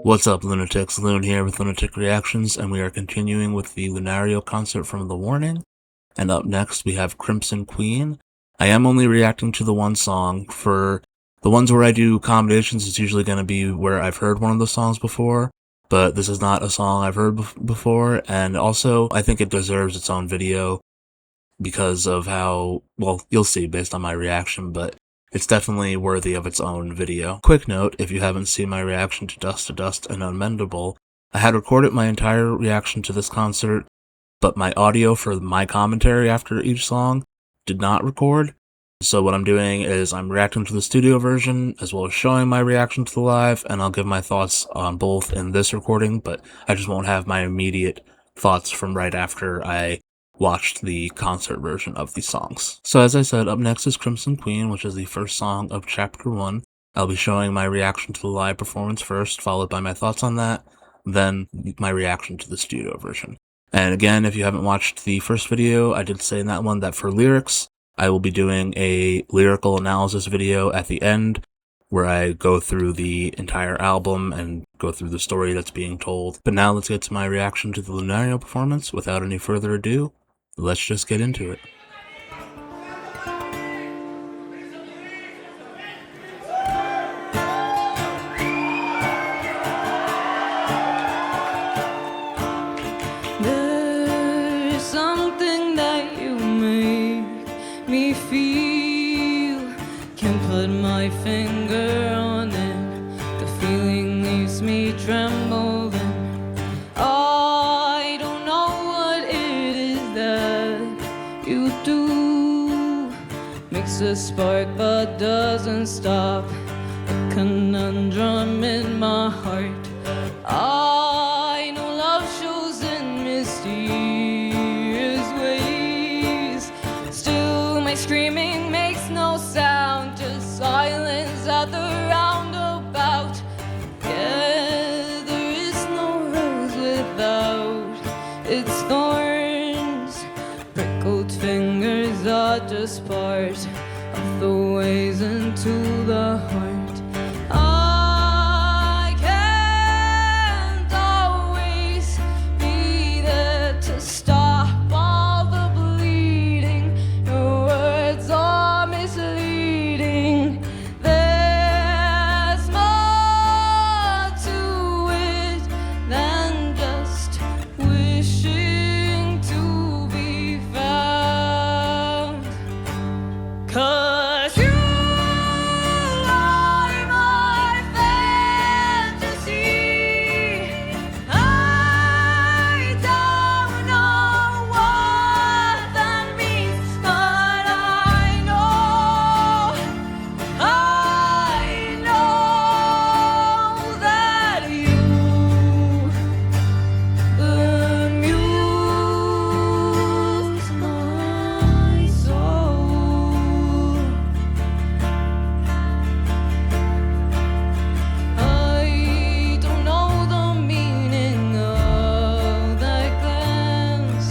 What's up, Lunatics? Lune here with Lunatic Reactions, and we are continuing with the Lunario concert from The Warning. And up next, we have Crimson Queen. I am only reacting to the one song. For the ones where I do combinations, it's usually going to be where I've heard one of the songs before, but this is not a song I've heard before, and also, I think it deserves its own video because of how, well, you'll see based on my reaction, but it's definitely worthy of its own video. Quick note, if you haven't seen my reaction to Dust and Unmendable, I had recorded my entire reaction to this concert, but my audio for my commentary after each song did not record. So what I'm doing is I'm reacting to the studio version, as well as showing my reaction to the live, and I'll give my thoughts on both in this recording, but I just won't have my immediate thoughts from right after I watched the concert version of these songs. So as I said, up next is Crimson Queen, which is the first song of Chapter 1. I'll be showing my reaction to the live performance first, followed by my thoughts on that, then my reaction to the studio version. And again, if you haven't watched the first video, I did say in that one that for lyrics, I will be doing a lyrical analysis video at the end, where I go through the entire album and go through the story that's being told. But now let's get to my reaction to the Lunario performance. Without any further ado, let's just get into it. There's something that you make me feel. Can't put my finger on it. The feeling leaves me trembling. I don't know what it is that you do. Makes a spark but doesn't stop. A conundrum in my heart. I know love shows in mysterious ways. Still my screaming makes no sound, just silence at the roundabout. Yeah, there is no rose without its thorns. Prickled fingers are just part of the ways into the heart. I can't always be there to stop all the bleeding. Your words are misleading. There's more to it than just wishing to be found. 'Cause you are my fantasy. I don't know what that means, but I know that you amuse my soul. I don't know the meaning of that glance. The way that it seems to dance always leaves me in a trance. What's the reason for that smile you wear? Wishing that it was for me never made me feel so weak. I can't always be there to stop all the bleeding. Your words are misleading. There's more to it than just wishing to be found. 'Cause you are my fantasy. I don't know what that means, but I know that you amuse my soul. I don't know the meaning of that glance.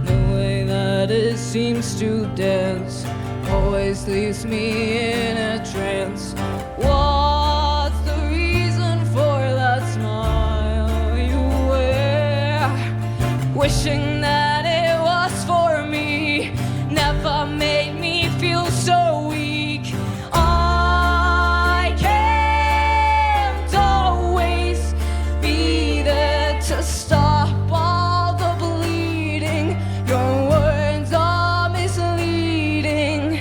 The way that it seems to dance always leaves me in a trance. What's the reason for that smile you wear? Wishing that it was for me never made me feel so weak. I can't always be there to stop all the bleeding. Your words are misleading.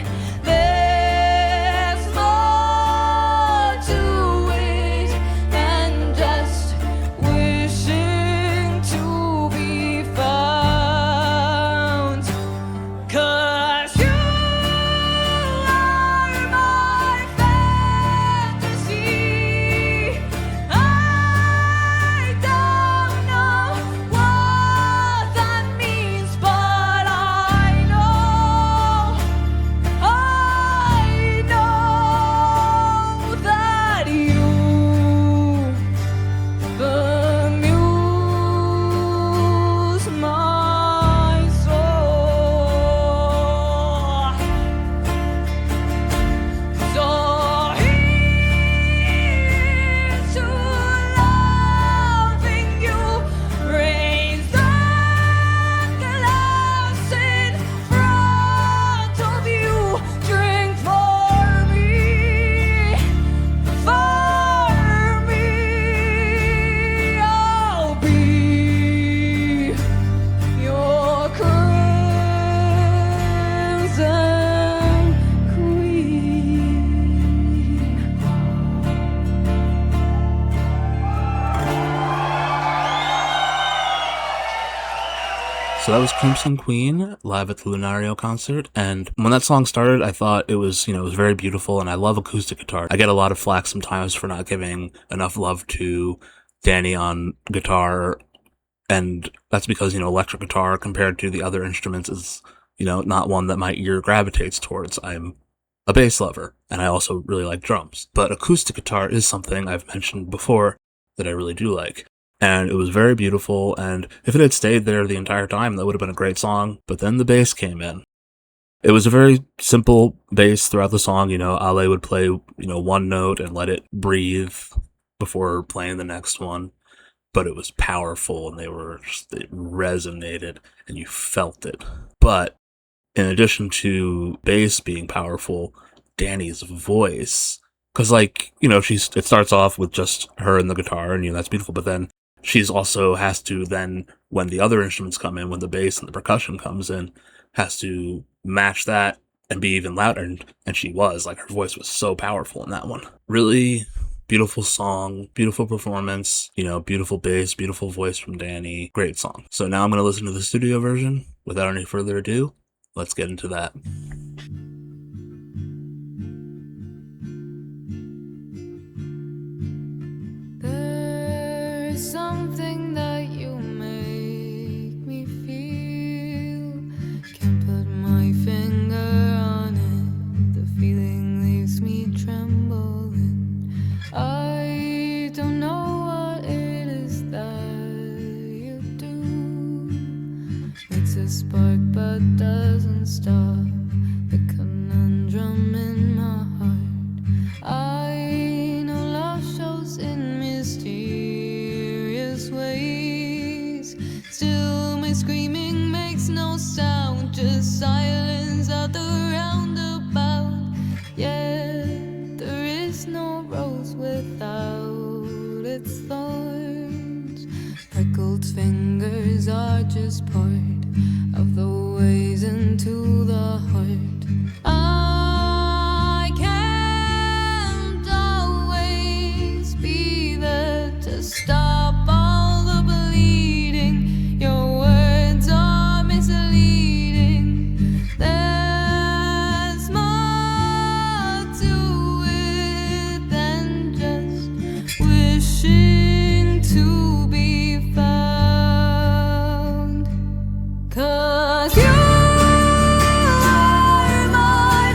So that was Crimson Queen live at the Lunario concert. And when that song started, I thought it was, it was very beautiful. And I love acoustic guitar. I get a lot of flack sometimes for not giving enough love to Danny on guitar. And that's because, electric guitar compared to the other instruments is, not one that my ear gravitates towards. I'm a bass lover, and I also really like drums. But acoustic guitar is something I've mentioned before that I really do like. And it was very beautiful, and if it had stayed there the entire time, that would have been a great song. But then the bass came in. It was a very simple bass throughout the song. Ale would play, one note and let it breathe before playing the next one. But it was powerful, and it resonated, and you felt it. But in addition to bass being powerful, Danny's voice, because it starts off with just her and the guitar, and that's beautiful. But then she's also has to then, when the other instruments come in, when the bass and the percussion comes in, has to match that and be even louder. And she was her voice was so powerful in that one. Really beautiful song, beautiful performance, beautiful bass, beautiful voice from Danny. Great song. So now I'm going to listen to the studio version. Without any further ado, let's get into that. There's something that you make me feel. Can't put my finger on it. The feeling leaves me trembling. I don't know what it is that you do. Makes a spark but doesn't stop the conundrum in my heart. I know love shows in mysterious ways. Still my screaming makes no sound, just silence out the roundabout. Yet there is no rose without its thorns. Prickled fingers are just part of the ways into the heart. I can't always be there to stop all the bleeding. Your words are misleading. There's more to it than just wishing to be found. 'Cause you are my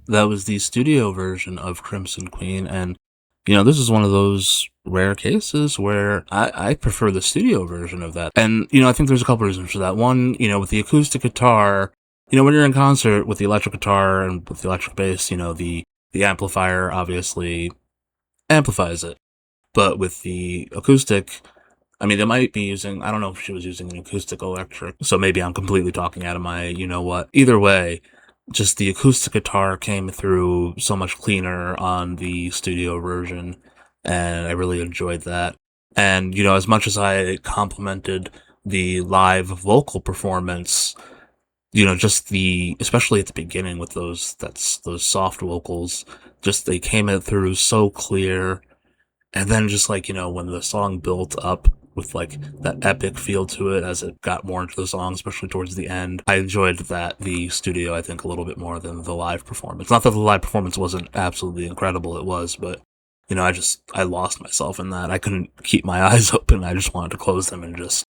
That was the studio version of Crimson Queen, and this is one of those rare cases where I prefer the studio version of that. And I think there's a couple reasons for that. One, with the acoustic guitar, when you're in concert with the electric guitar and with the electric bass, the amplifier obviously amplifies it. But with the acoustic, I mean, they might be using, I don't know if she was using an acoustic electric, so maybe I'm completely talking out of my what. Either way, just the acoustic guitar came through so much cleaner on the studio version, and I really enjoyed that. And, as much as I complimented the live vocal performance, just especially at the beginning with those soft vocals, just they came it through so clear. And then just like, when the song built up with like that epic feel to it as it got more into the song, especially towards the end, I enjoyed the studio, I think, a little bit more than the live performance. Not that the live performance wasn't absolutely incredible, it was, but I lost myself in that. I couldn't keep my eyes open. I just wanted to close them and just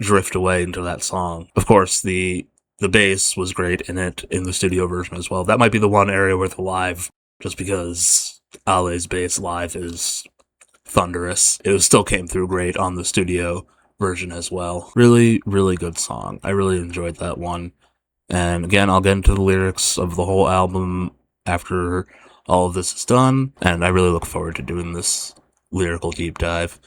drift away into that song. Of course, the bass was great in the studio version as well. That might be the one area where the live, just because Ale's bass live is thunderous. It still came through great on the studio version as well. Really, really good song. I really enjoyed that one. And again, I'll get into the lyrics of the whole album after all of this is done. And I really look forward to doing this lyrical deep dive.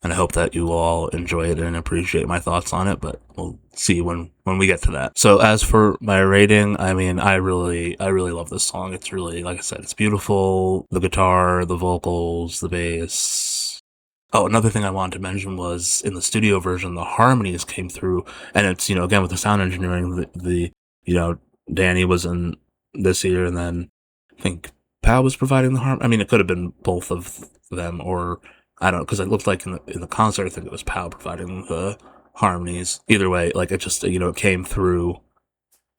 And I hope that you all enjoy it and appreciate my thoughts on it, but we'll see when we get to that. So as for my rating, I mean, I really love this song. It's really, like I said, it's beautiful. The guitar, the vocals, the bass. Oh, another thing I wanted to mention was in the studio version, the harmonies came through, and it's, again, with the sound engineering, Danny was in this year, and then I think Pal was providing the harmony. I mean, it could have been both of them, or I don't know, because it looked like in the concert, I think it was Pal providing the harmonies. Either way, like it just, it came through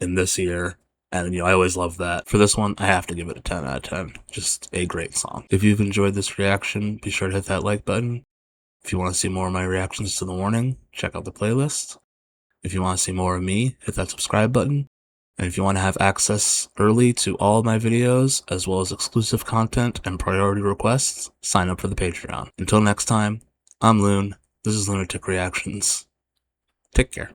in this year. And, I always love that. For this one, I have to give it a 10 out of 10. Just a great song. If you've enjoyed this reaction, be sure to hit that like button. If you want to see more of my reactions to The Warning, check out the playlist. If you want to see more of me, hit that subscribe button. And if you want to have access early to all of my videos, as well as exclusive content and priority requests, sign up for the Patreon. Until next time, I'm Lune. This is Lunatic Reactions. Take care.